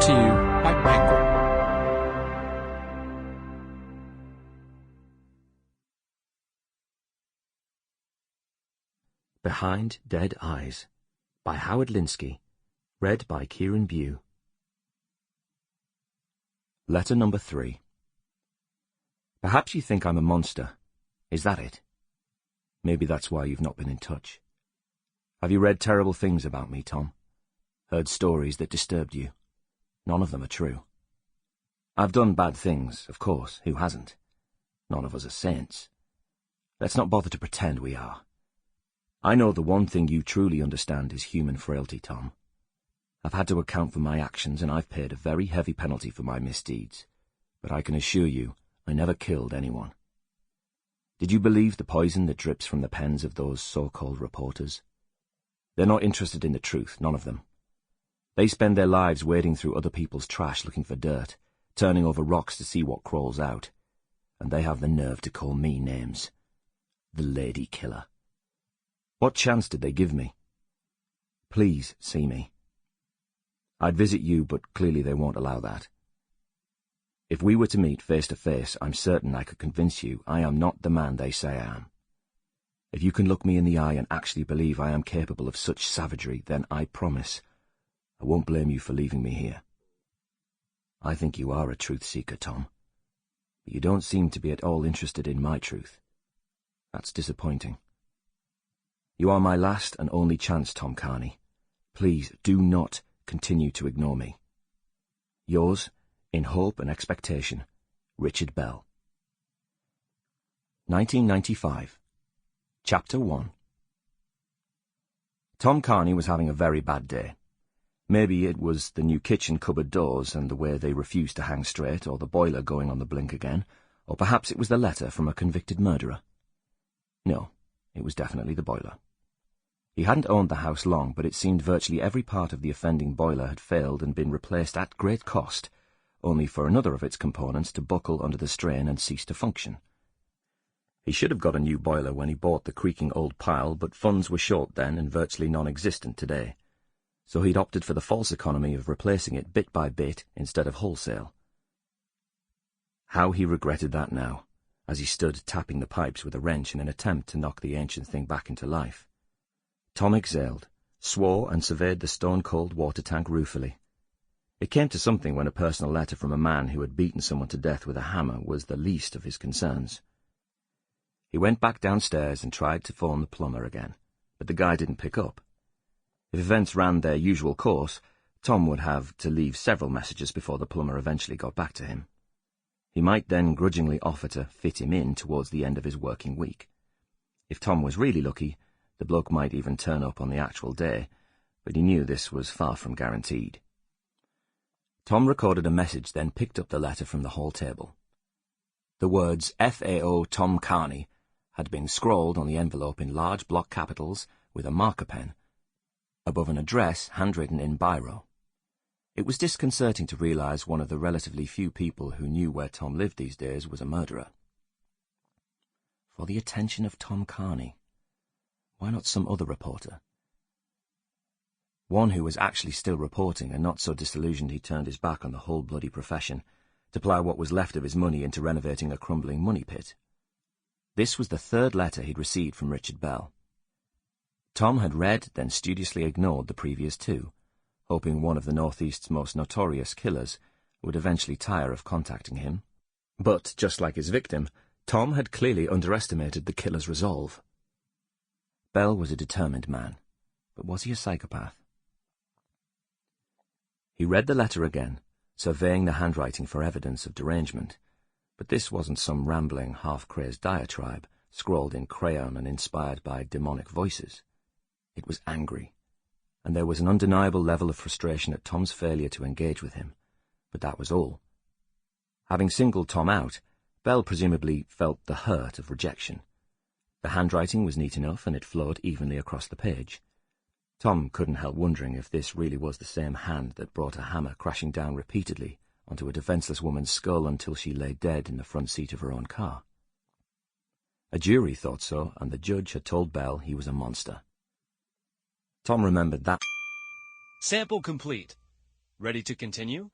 to you by Penguin. Behind Dead Eyes by Howard Linskey, read by Kieran Bew. Letter number 3. Perhaps you think I'm a monster. Is that it? Maybe that's why you've not been in touch. Have you read terrible things about me, Tom? Heard stories that disturbed you? None of them are true. I've done bad things, of course, who hasn't? None of us are saints. Let's not bother to pretend we are. I know the one thing you truly understand is human frailty, Tom. I've had to account for my actions, and I've paid a very heavy penalty for my misdeeds. But I can assure you, I never killed anyone. Did you believe the poison that drips from the pens of those so-called reporters? They're not interested in the truth, none of them. They spend their lives wading through other people's trash looking for dirt, turning over rocks to see what crawls out. And they have the nerve to call me names. The Lady Killer. What chance did they give me? Please see me. I'd visit you, but clearly they won't allow that. If we were to meet face to face, I'm certain I could convince you I am not the man they say I am. If you can look me in the eye and actually believe I am capable of such savagery, then I promise I won't blame you for leaving me here. I think you are a truth-seeker, Tom, but you don't seem to be at all interested in my truth. That's disappointing. You are my last and only chance, Tom Carney. Please do not continue to ignore me. Yours, in hope and expectation, Richard Bell. 1995. Chapter 1. Tom Carney was having a very bad day. Maybe it was the new kitchen cupboard doors and the way they refused to hang straight, or the boiler going on the blink again, or perhaps it was the letter from a convicted murderer. No, it was definitely the boiler. He hadn't owned the house long, but it seemed virtually every part of the offending boiler had failed and been replaced at great cost, only for another of its components to buckle under the strain and cease to function. He should have got a new boiler when he bought the creaking old pile, but funds were short then and virtually non-existent today, so he'd opted for the false economy of replacing it bit by bit instead of wholesale. How he regretted that now, as he stood tapping the pipes with a wrench in an attempt to knock the ancient thing back into life. Tom exhaled, swore, and surveyed the stone-cold water tank ruefully. It came to something when a personal letter from a man who had beaten someone to death with a hammer was the least of his concerns. He went back downstairs and tried to phone the plumber again, but the guy didn't pick up. If events ran their usual course, Tom would have to leave several messages before the plumber eventually got back to him. He might then grudgingly offer to fit him in towards the end of his working week. If Tom was really lucky, the bloke might even turn up on the actual day, but he knew this was far from guaranteed. Tom recorded a message, then picked up the letter from the hall table. The words FAO Tom Carney had been scrawled on the envelope in large block capitals with a marker pen, above an address handwritten in biro. It was disconcerting to realize one of the relatively few people who knew where Tom lived these days was a murderer. For the attention of Tom Carney. Why not some other reporter? One who was actually still reporting and not so disillusioned he turned his back on the whole bloody profession to plough what was left of his money into renovating a crumbling money pit. This was the third letter he'd received from Richard Bell. Tom had read, then studiously ignored the previous two, hoping one of the Northeast's most notorious killers would eventually tire of contacting him. But, just like his victim, Tom had clearly underestimated the killer's resolve. Bell was a determined man, but was he a psychopath? He read the letter again, surveying the handwriting for evidence of derangement, but this wasn't some rambling, half-crazed diatribe, scrawled in crayon and inspired by demonic voices. It was angry, and there was an undeniable level of frustration at Tom's failure to engage with him, but that was all. Having singled Tom out, Bell presumably felt the hurt of rejection. The handwriting was neat enough, and it flowed evenly across the page. Tom couldn't help wondering if this really was the same hand that brought a hammer crashing down repeatedly onto a defenseless woman's skull until she lay dead in the front seat of her own car. A jury thought so, and the judge had told Bell he was a monster. Tom remembered that. Sample complete. Ready to continue?